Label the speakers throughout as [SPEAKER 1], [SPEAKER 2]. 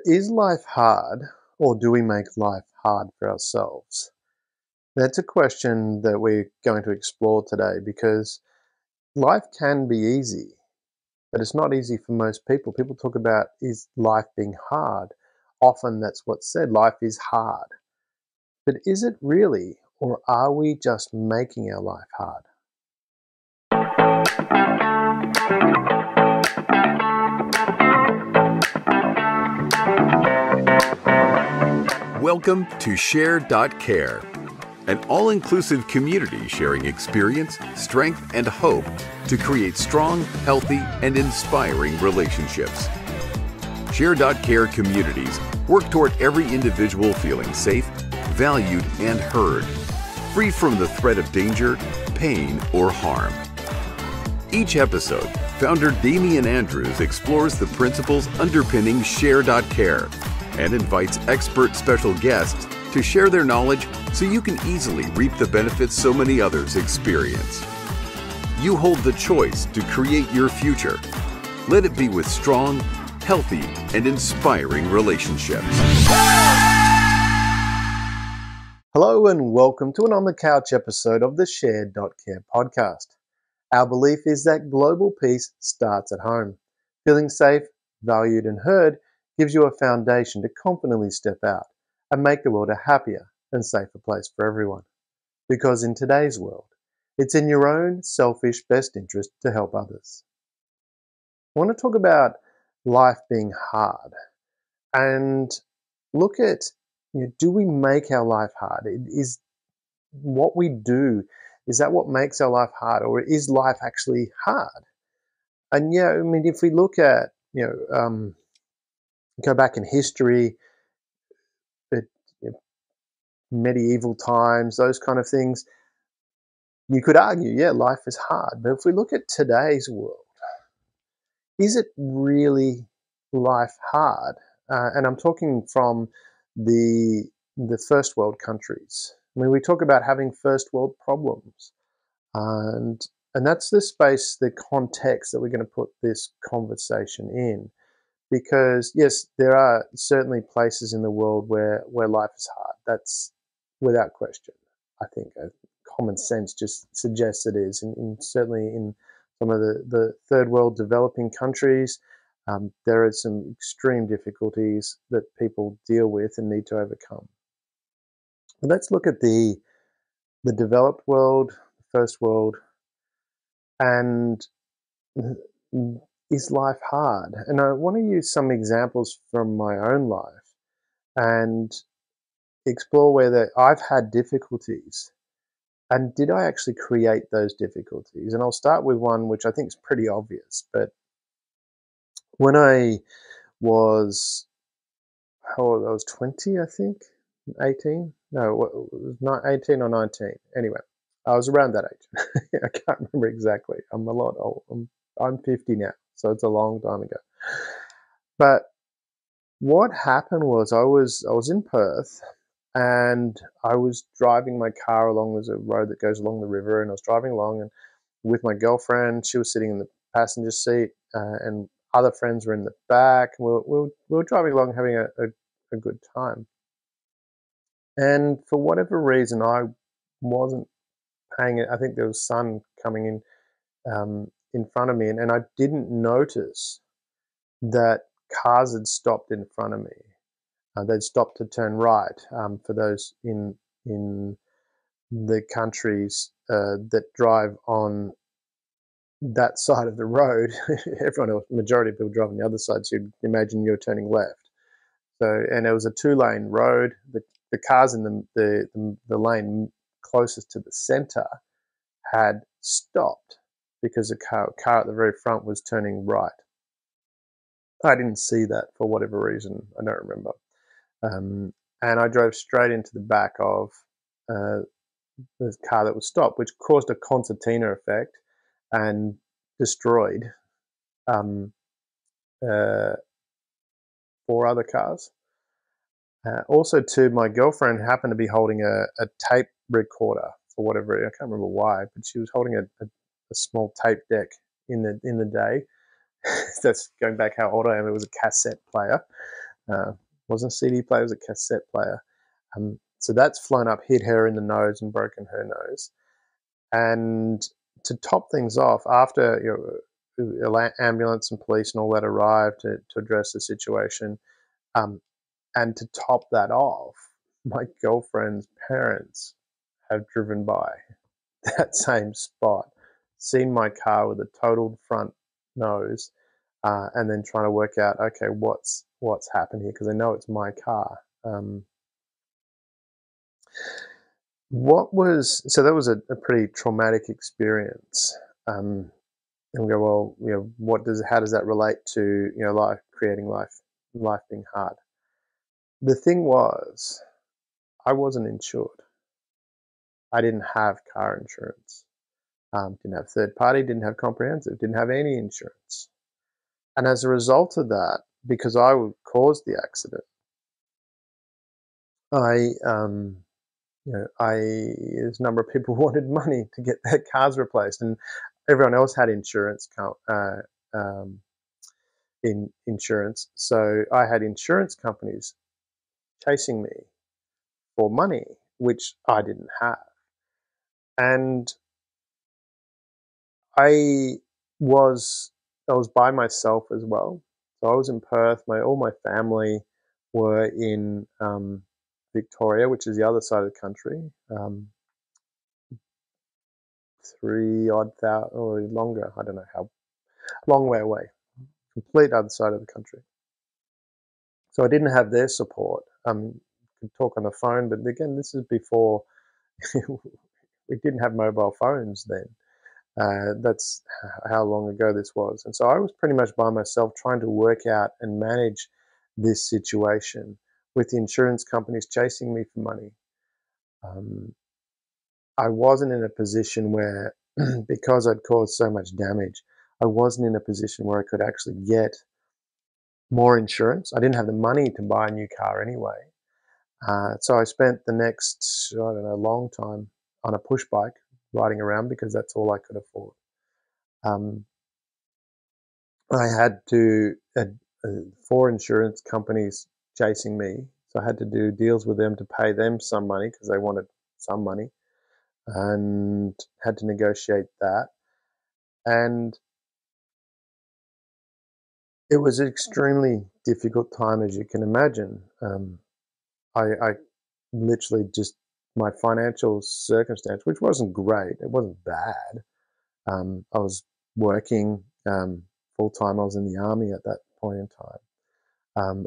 [SPEAKER 1] Is life hard, or do we make life hard for ourselves? That's a question that we're going to explore today because life can be easy, but it's not easy for most people. People talk about is life being hard. Often that's what's said, life is hard. But is it really, or are we just making our life hard?
[SPEAKER 2] Welcome to Share.care, an all-inclusive community sharing experience, strength, and hope to create strong, healthy, and inspiring relationships. Share.care communities work toward every individual feeling safe, valued, and heard, free from the threat of danger, pain, or harm. Each episode, founder Damian Andrews explores the principles underpinning Share.care and invites expert special guests to share their knowledge so you can easily reap the benefits so many others experience. You hold the choice to create your future. Let it be with strong, healthy, and inspiring relationships.
[SPEAKER 1] Hello and welcome to an On the Couch episode of the Share.care podcast. Our belief is that global peace starts at home. Feeling safe, valued, and heard gives you a foundation to confidently step out and make the world a happier and safer place for everyone. Because in today's world, it's in your own selfish best interest to help others. I want to talk about life being hard and look at, do we make our life hard? Is what we do, is that what makes our life hard, or is life actually hard? And if we look at, go back in history, medieval times, those kind of things, you could argue, life is hard. But if we look at today's world, is it really life hard? And I'm talking from the first world countries. I mean, we talk about having first world problems, and that's the space, the context that we're going to put this conversation in. Because yes, there are certainly places in the world where life is hard. That's without question. I think common sense just suggests it is. Certainly in some of the third world developing countries, there are some extreme difficulties that people deal with and need to overcome. But let's look at the developed world, the first world, and is life hard? And I want to use some examples from my own life and explore whether I've had difficulties and did I actually create those difficulties. And I'll start with one which I think is pretty obvious. But when I was, how old? I was 20, I think, 18. No, it was not 18 or 19. Anyway, I was around that age. I can't remember exactly. I'm a lot old. I'm 50 now, so it's a long time ago. But what happened was I was in Perth, and I was driving my car along. There's a road that goes along the river, and I was driving along and with my girlfriend. She was sitting in the passenger seat, and other friends were in the back. We were driving along, having a good time. And for whatever reason, I wasn't paying it. I think there was sun coming in front of me, and I didn't notice that cars had stopped in front of me. They'd stopped to turn right. For those in the countries that drive on that side of the road, everyone else, majority of people drive on the other side, so you'd imagine you're turning left. So, and it was a 2-lane road. The cars in the lane closest to the center had stopped because the car at the very front was turning right. I didn't see that for whatever reason. I don't remember. And I drove straight into the back of the car that was stopped, which caused a concertina effect and destroyed 4 other cars. Also, too, my girlfriend happened to be holding a tape recorder for whatever reason. I can't remember why, but she was holding a small tape deck in the day. That's going back how old I am. It was a cassette player. Wasn't a CD player, it was a cassette player. So that's flown up, hit her in the nose and broken her nose. And to top things off, after ambulance and police and all that arrived to address the situation, and to top that off, my girlfriend's parents have driven by that same spot, seen my car with a totaled front nose, and then trying to work out, okay, what's happened here, because they know it's my car. So that was a pretty traumatic experience. And we go, well, how does that relate to life being hard? The thing was, I wasn't insured. I didn't have car insurance. Didn't have third party, didn't have comprehensive, didn't have any insurance. And as a result of that, because I caused the accident, there's a number of people wanted money to get their cars replaced, and everyone else had insurance. Insurance, so I had insurance companies chasing me for money, which I didn't have, and I was by myself as well. So I was in Perth. All my family were in Victoria, which is the other side of the country, 3,000 or longer. I don't know how long way away, complete other side of the country. So I didn't have their support. Could talk on the phone, but again, this is before we didn't have mobile phones then. That's how long ago this was. And so I was pretty much by myself trying to work out and manage this situation with the insurance companies chasing me for money. I wasn't in a position where, because I'd caused so much damage, I wasn't in a position where I could actually get more insurance. I didn't have the money to buy a new car anyway. So I spent the next, long time on a push bike riding around, because that's all I could afford. I had 4 insurance companies chasing me, so I had to do deals with them to pay them some money because they wanted some money, and had to negotiate that. And it was an extremely difficult time, as you can imagine. I literally just, my financial circumstance, which wasn't great, it wasn't bad. I was working full time. I was in the army at that point in time.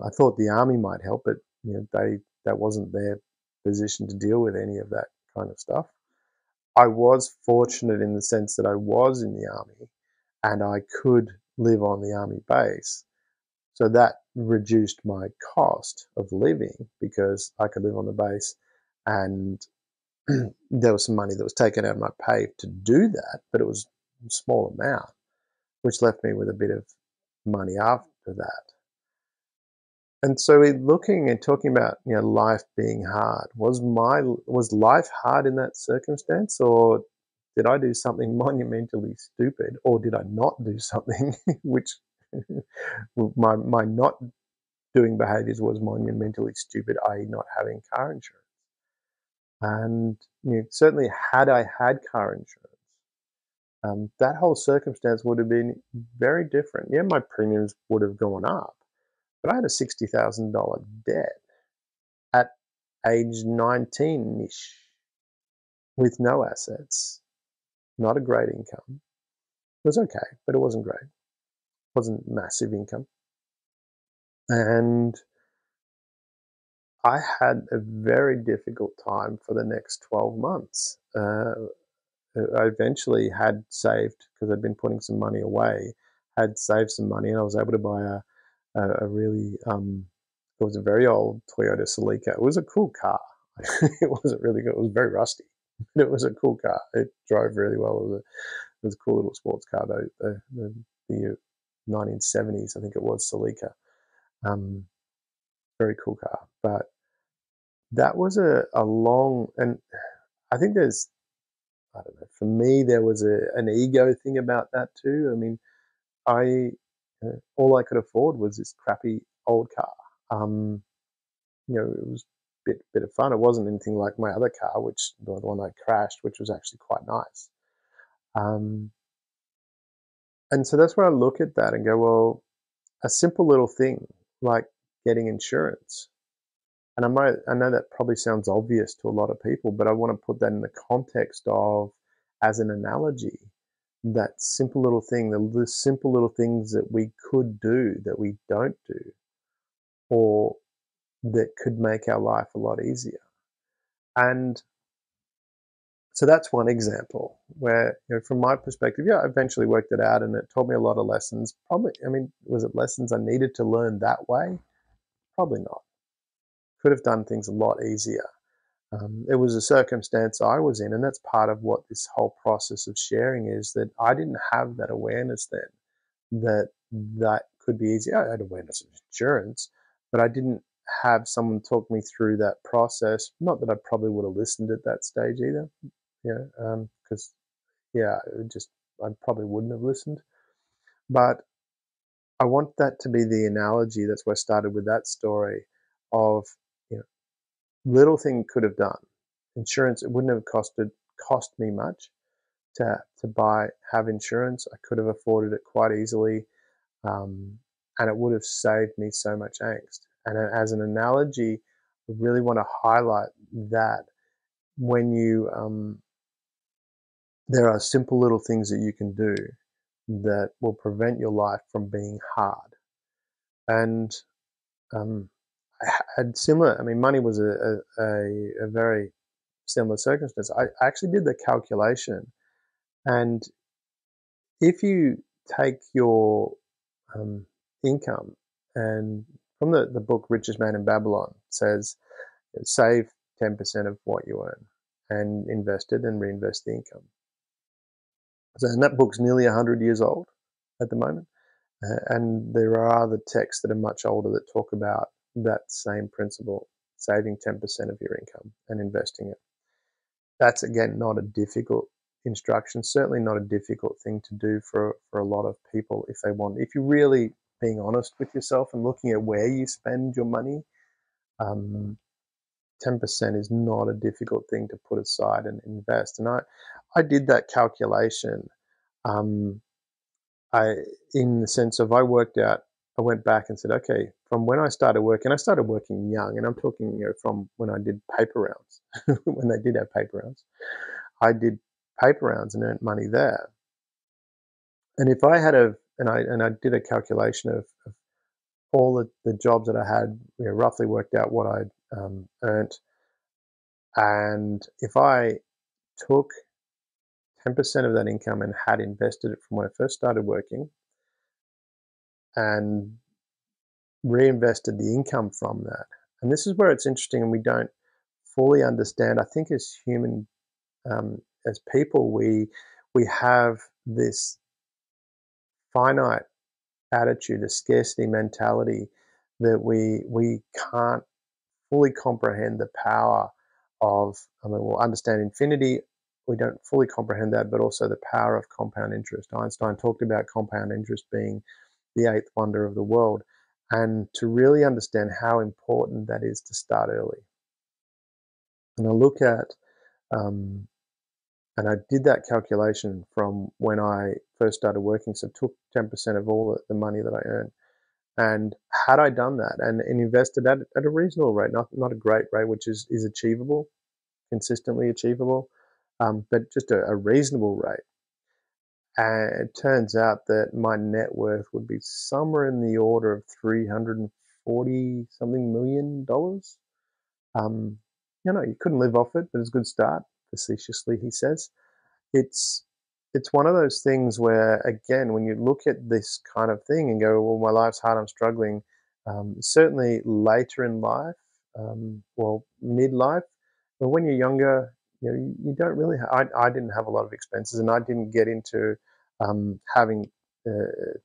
[SPEAKER 1] I thought the army might help, but that wasn't their position to deal with any of that kind of stuff. I was fortunate in the sense that I was in the army and I could live on the army base. So that reduced my cost of living, because I could live on the base, and there was some money that was taken out of my pay to do that, but it was a small amount, which left me with a bit of money after that. And so in looking and talking about, life being hard, was life hard in that circumstance, or did I do something monumentally stupid, or did I not do something which my not doing behaviors was monumentally stupid, i.e. not having car insurance? And certainly had I had car insurance, that whole circumstance would have been very different. Yeah, my premiums would have gone up, but I had a $60,000 debt at age 19-ish with no assets, not a great income. It was okay, but it wasn't great. It wasn't massive income. And I had a very difficult time for the next 12 months. I eventually had saved, because I'd been putting some money away, had saved some money, and I was able to buy a really, it was a very old Toyota Celica. It was a cool car. It wasn't really good. It was very rusty, but it was a cool car. It drove really well. It was a cool little sports car, though. The 1970s, I think it was, Celica. Very cool car. But that was a long, and I think I don't know, for me, there was an ego thing about that too. I mean, all I could afford was this crappy old car. It was a bit of fun. It wasn't anything like my other car, which the one I crashed, which was actually quite nice. And so that's where I look at that and go, well, a simple little thing like getting insurance. And I know that probably sounds obvious to a lot of people, but I want to put that in the context of, as an analogy, that simple little thing, the simple little things that we could do that we don't do, or that could make our life a lot easier. And so that's one example where, from my perspective, I eventually worked it out and it taught me a lot of lessons. Probably, was it lessons I needed to learn that way? Probably not. Could have done things a lot easier. It was a circumstance I was in, and that's part of what this whole process of sharing is, that I didn't have that awareness then, that could be easy. I had awareness of insurance, but I didn't have someone talk me through that process. Not that I probably would have listened at that stage either, because I probably wouldn't have listened. But I want that to be the analogy. That's where I started with that story of, little thing could have done. Insurance, it wouldn't have cost me much to have insurance. I could have afforded it quite easily, and it would have saved me so much angst. And as an analogy, I really want to highlight that when there are simple little things that you can do that will prevent your life from being hard. And I had similar. Money was a very similar circumstance. I actually did the calculation, and if you take your income, and from the book Richest Man in Babylon says, save 10% of what you earn and invest it and reinvest the income. So, and that book's nearly 100 years old at the moment, and there are other texts that are much older that talk about that same principle, saving 10% of your income and investing it. That's, again, not a difficult instruction, certainly not a difficult thing to do for a lot of people if they want. If you're really being honest with yourself and looking at where you spend your money, 10% is not a difficult thing to put aside and invest. And I did that calculation in the sense of, I went back and said, okay, from when I started working young, and I'm talking, from when I did paper rounds, when they did have paper rounds, I did paper rounds and earned money there. And if I had I did a calculation of all the jobs that I had, roughly worked out what I'd earned. And if I took 10% of that income and had invested it from when I first started working, and reinvested the income from that. And this is where it's interesting, and we don't fully understand. I think as as people, we have this finite attitude, a scarcity mentality, that we can't fully comprehend the power of. We'll understand infinity. We don't fully comprehend that, but also the power of compound interest. Einstein talked about compound interest being the eighth wonder of the world, and to really understand how important that is to start early. And I look at, and I did that calculation from when I first started working, so took 10% of all the money that I earned. And had I done that and invested at a reasonable rate, not a great rate, which is achievable, consistently achievable, but just a reasonable rate, and it turns out that my net worth would be somewhere in the order of $340 something million. You couldn't live off it, but it's a good start, facetiously, he says. It's one of those things where, again, when you look at this kind of thing and go, well, my life's hard, I'm struggling, certainly later in life, midlife, but when you're younger, you don't really. I didn't have a lot of expenses, and I didn't get into having a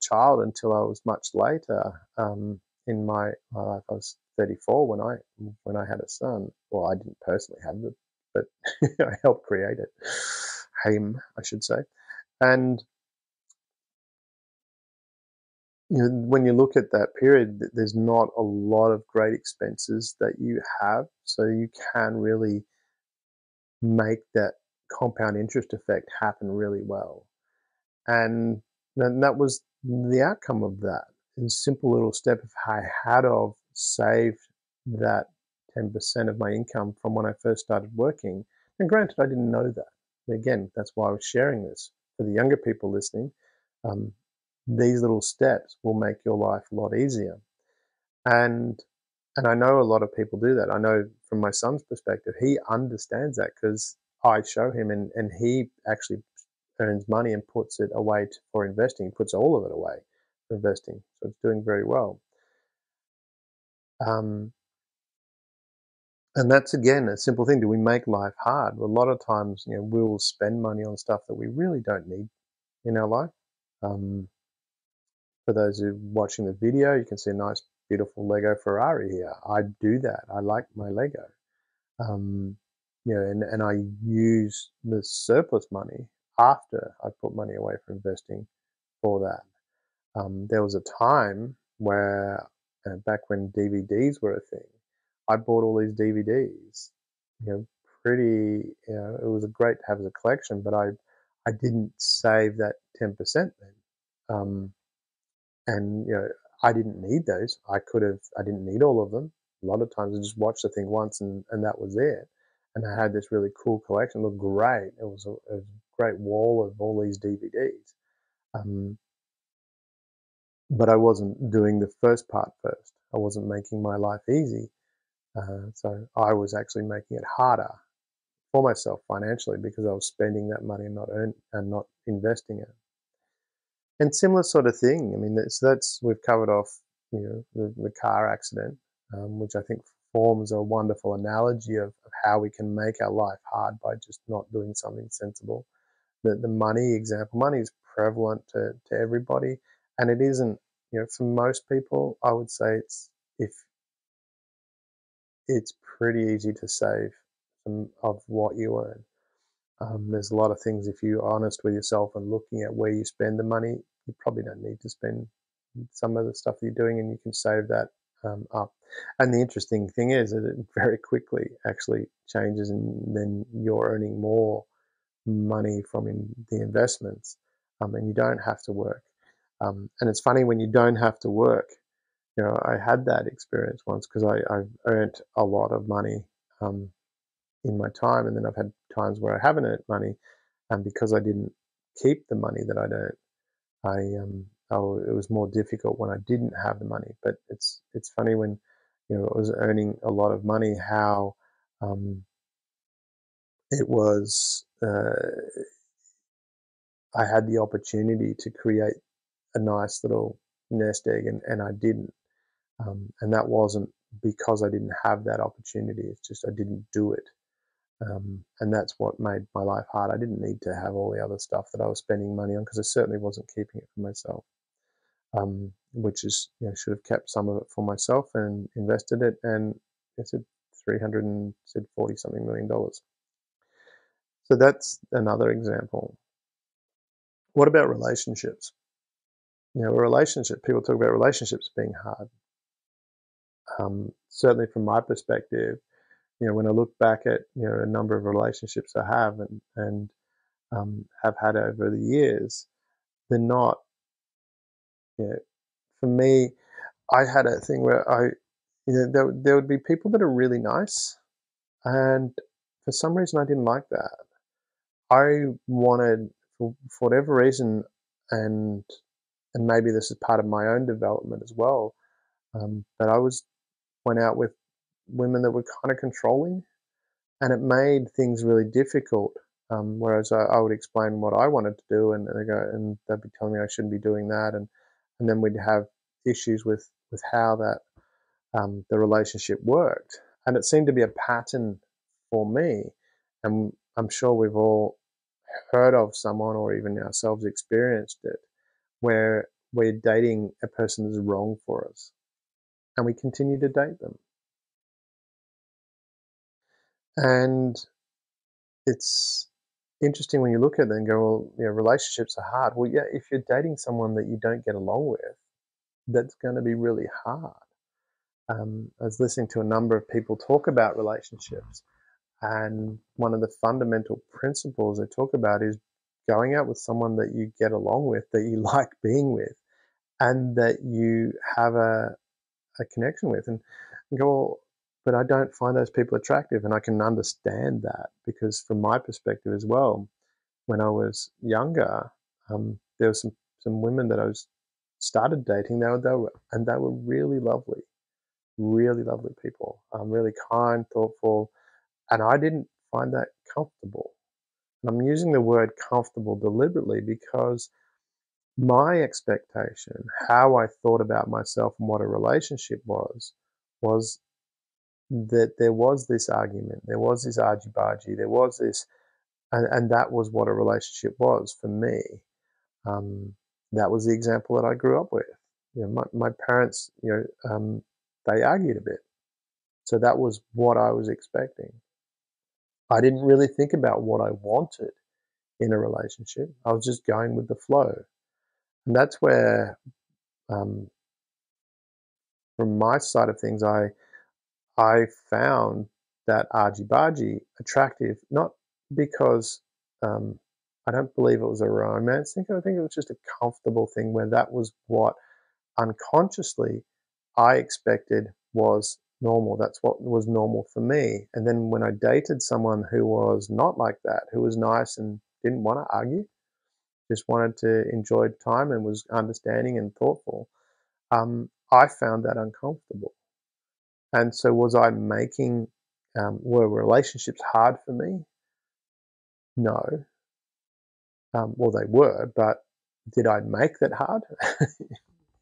[SPEAKER 1] child until I was much later in my life. I was 34 when I had a son. Well, I didn't personally have it, but I helped create it. Him, I should say. And when you look at that period, there's not a lot of great expenses that you have, so you can really make that compound interest effect happen really well. And then that was the outcome of that. A simple little step if I had of saved that 10% of my income from when I first started working. And granted, I didn't know that. Again, that's why I was sharing this. For the younger people listening, um, these little steps will make your life a lot easier. And I know a lot of people do that. I know from my son's perspective, he understands that because I show him, and he actually earns money and puts it away for investing. He puts all of it away for investing, so it's doing very well. Um, and that's again a simple thing. Do we make life hard? Well, a lot of times, we will spend money on stuff that we really don't need in our life. For those who are watching the video, you can see a nice, beautiful Lego Ferrari here. I do that. I like my Lego. And I use the surplus money after I put money away for investing for that. There was a time where, back when DVDs were a thing, I bought all these DVDs. Pretty. It was great to have as a collection, but I didn't save that 10% then. And I didn't need those. I didn't need all of them. A lot of times I just watched the thing once and that was it. And I had this really cool collection. It looked great. It was a great wall of all these DVDs. But I wasn't doing the first part first. I wasn't making my life easy. So I was actually making it harder for myself financially because I was spending that money and not investing it. And similar sort of thing. I mean, we've covered off, the car accident, which I think forms a wonderful analogy of how we can make our life hard by just not doing something sensible. The money example, money is prevalent to everybody, and it isn't. For most people, I would say it's pretty easy to save some of what you earn. There's a lot of things, if you're honest with yourself and looking at where you spend the money, you probably don't need to spend some of the stuff that you're doing, and you can save that up. And the interesting thing is that it very quickly actually changes, and then you're earning more money from the investments, and you don't have to work. And it's funny when you don't have to work. I had that experience once because I've earned a lot of money in my time, and then I've had times where I haven't earned money, and because I didn't keep the money that I'd earned, it was more difficult when I didn't have the money. But it's funny when I was earning a lot of money, how it was I had the opportunity to create a nice little nest egg, and I didn't, and that wasn't because I didn't have that opportunity. It's just I didn't do it. And that's what made my life hard. I didn't need to have all the other stuff that I was spending money on because I certainly wasn't keeping it for myself, which is, should have kept some of it for myself and invested it, and it's at $340 something million. So that's another example. What about relationships? People talk about relationships being hard. Certainly from my perspective, when I look back at a number of relationships I have and have had over the years, they're not. For me, I had a thing where there would be people that are really nice, and for some reason I didn't like that. I wanted, for whatever reason, and maybe this is part of my own development as well, but I went out with women that were kind of controlling, and it made things really difficult. Whereas I would explain what I wanted to do, and they'd be telling me I shouldn't be doing that, and then we'd have issues with how that the relationship worked, and it seemed to be a pattern for me. And I'm sure we've all heard of someone, or even ourselves experienced it, where we're dating a person that's wrong for us, and we continue to date them. And it's interesting when you look at them and go, well, relationships are hard. Well, yeah, if you're dating someone that you don't get along with, that's going to be really hard. I was listening to a number of people talk about relationships, and one of the fundamental principles they talk about is going out with someone that you get along with, that you like being with, and that you have a connection with. And go, well, but I don't find those people attractive. And I can understand that, because from my perspective as well, when I was younger, there were some women that I was started dating. They were really lovely people, really kind, thoughtful, and I didn't find that comfortable. And I'm using the word comfortable deliberately because my expectation, how I thought about myself and what a relationship was that there was this argument, there was this argy-bargy, there was this, and that was what a relationship was for me. That was the example that I grew up with. You know, my parents, they argued a bit, so that was what I was expecting. I didn't really think about what I wanted in a relationship. I was just going with the flow, and that's where, from my side of things, I found that argy-bargy attractive, not because I don't believe it was a romance thing. I think it was just a comfortable thing where that was what unconsciously I expected was normal. That's what was normal for me. And then when I dated someone who was not like that, who was nice and didn't want to argue, just wanted to enjoy time and was understanding and thoughtful, I found that uncomfortable. And so was I making, were relationships hard for me? No. Well, they were, but did I make that hard?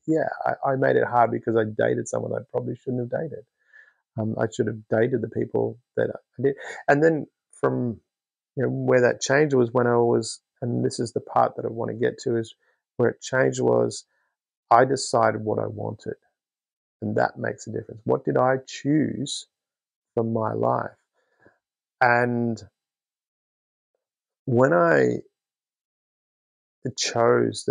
[SPEAKER 1] Yeah, I made it hard because I dated someone I probably shouldn't have dated. I should have dated the people that I did. And then from, where that changed was when I was, and this is the part that I want to get to, is where it changed was I decided what I wanted. And that makes a difference. What did I choose for my life? And when I chose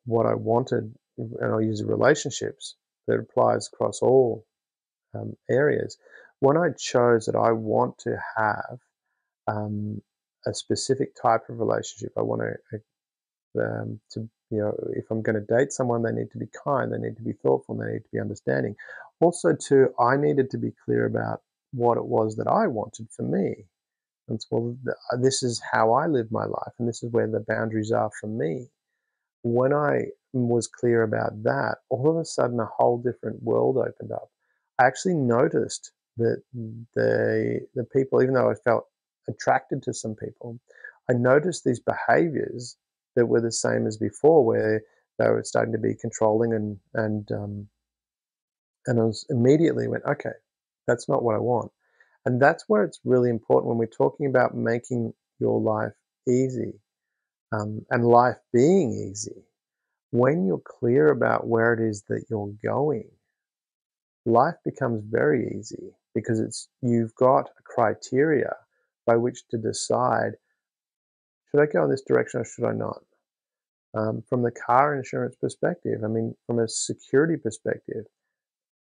[SPEAKER 1] what I wanted, and I'll use relationships, that applies across all areas. When I chose that I want to have a specific type of relationship, I want to if I'm going to date someone, they need to be kind, they need to be thoughtful, they need to be understanding. Also, too, I needed to be clear about what it was that I wanted for me. And so, well, this is how I live my life, and this is where the boundaries are for me. When I was clear about that, all of a sudden a whole different world opened up. I actually noticed that the people, even though I felt attracted to some people, I noticed these behaviors that were the same as before, where they were starting to be controlling, and I was immediately went, okay, that's not what I want. And that's where it's really important when we're talking about making your life easy, and life being easy. When you're clear about where it is that you're going, life becomes very easy, because you've got a criteria by which to decide, should I go in this direction or should I not? From the car insurance perspective, I mean, from a security perspective,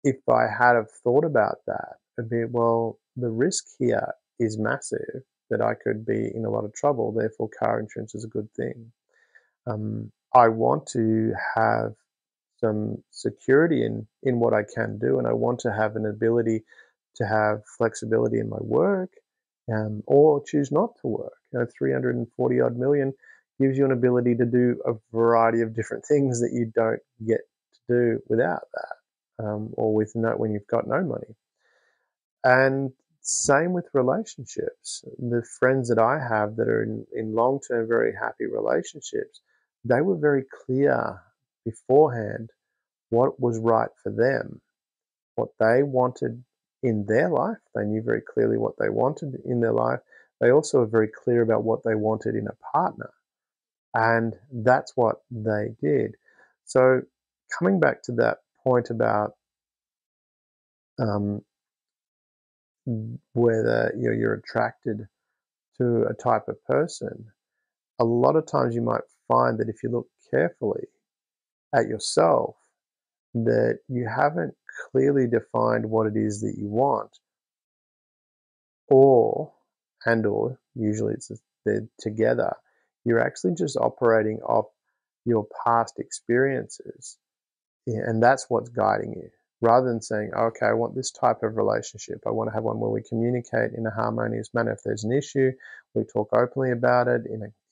[SPEAKER 1] if I had have thought about that, it'd be, well, the risk here is massive that I could be in a lot of trouble, therefore car insurance is a good thing. I want to have some security in what I can do, and I want to have an ability to have flexibility in my work, or choose not to work. 340 odd million gives you an ability to do a variety of different things that you don't get to do without that, or when you've got no money. And same with relationships. The friends that I have that are in long-term, very happy relationships, they were very clear beforehand what was right for them, what they wanted in their life. They knew very clearly what they wanted in their life. They also were very clear about what they wanted in a partner. And that's what they did. So coming back to that point about whether you're attracted to a type of person, a lot of times you might find that if you look carefully at yourself, that you haven't clearly defined what it is that you want, or usually they're together, you're actually just operating off your past experiences, and that's what's guiding you. Rather than saying, okay, I want this type of relationship, I want to have one where we communicate in a harmonious manner. If there's an issue, we talk openly about it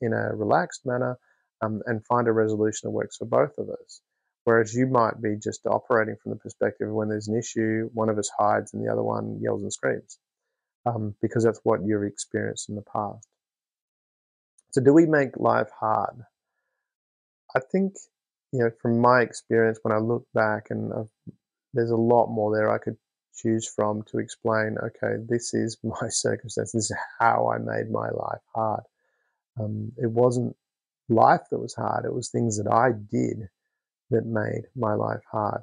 [SPEAKER 1] in a relaxed manner, and find a resolution that works for both of us. Whereas you might be just operating from the perspective of when there's an issue, one of us hides and the other one yells and screams, because that's what you've experienced in the past. So do we make life hard? I think, from my experience, when I look back, and there's a lot more there I could choose from to explain, okay, this is my circumstance, this is how I made my life hard. It wasn't life that was hard, it was things that I did that made my life hard.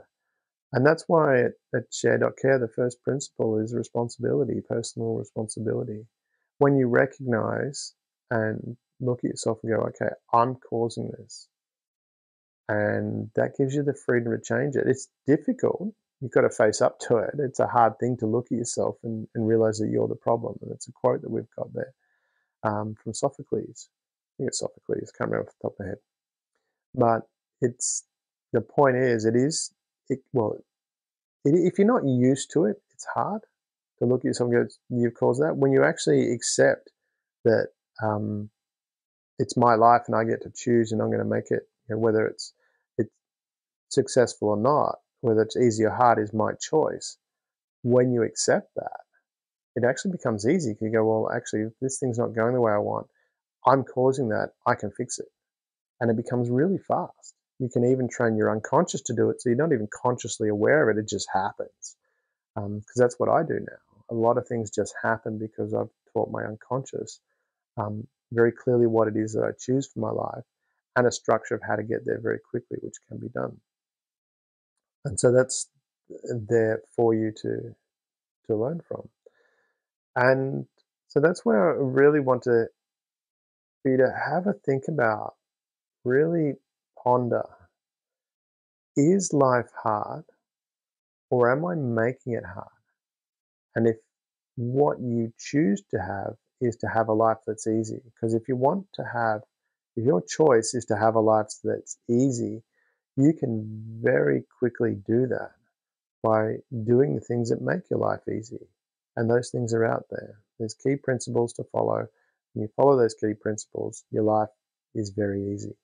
[SPEAKER 1] And that's why at Share.care, the first principle is responsibility, personal responsibility. When you recognize and look at yourself and go, okay, I'm causing this. And that gives you the freedom to change it. It's difficult. You've got to face up to it. It's a hard thing to look at yourself and realize that you're the problem. And it's a quote that we've got there from Sophocles. I think it's Sophocles, can't remember off the top of my head. But the point is, if you're not used to it, it's hard to look at yourself and go, you've caused that. When you actually accept that it's my life and I get to choose and I'm going to make it, whether it's successful or not, whether it's easy or hard is my choice. When you accept that, it actually becomes easy. You go, well, actually, if this thing's not going the way I want, I'm causing that, I can fix it. And it becomes really fast. You can even train your unconscious to do it, so you're not even consciously aware of it, it just happens. Because that's what I do now. A lot of things just happen because I've taught my unconscious very clearly what it is that I choose for my life, and a structure of how to get there very quickly, which can be done. And so that's there for you to learn from. And so that's where I really want for you to have a think about, really ponder, is life hard, or am I making it hard? And if what you choose to have is to have a life that's easy, because if your choice is to have a life that's easy, you can very quickly do that by doing the things that make your life easy. And those things are out there. There's key principles to follow. When you follow those key principles, your life is very easy.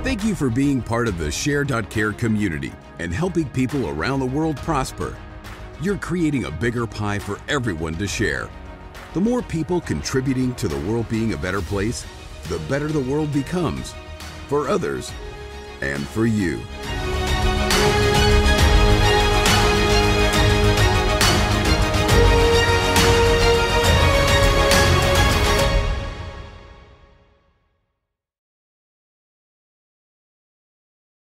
[SPEAKER 2] Thank you for being part of the Share.care community and helping people around the world prosper. You're creating a bigger pie for everyone to share. The more people contributing to the world being a better place, the better the world becomes, for others and for you.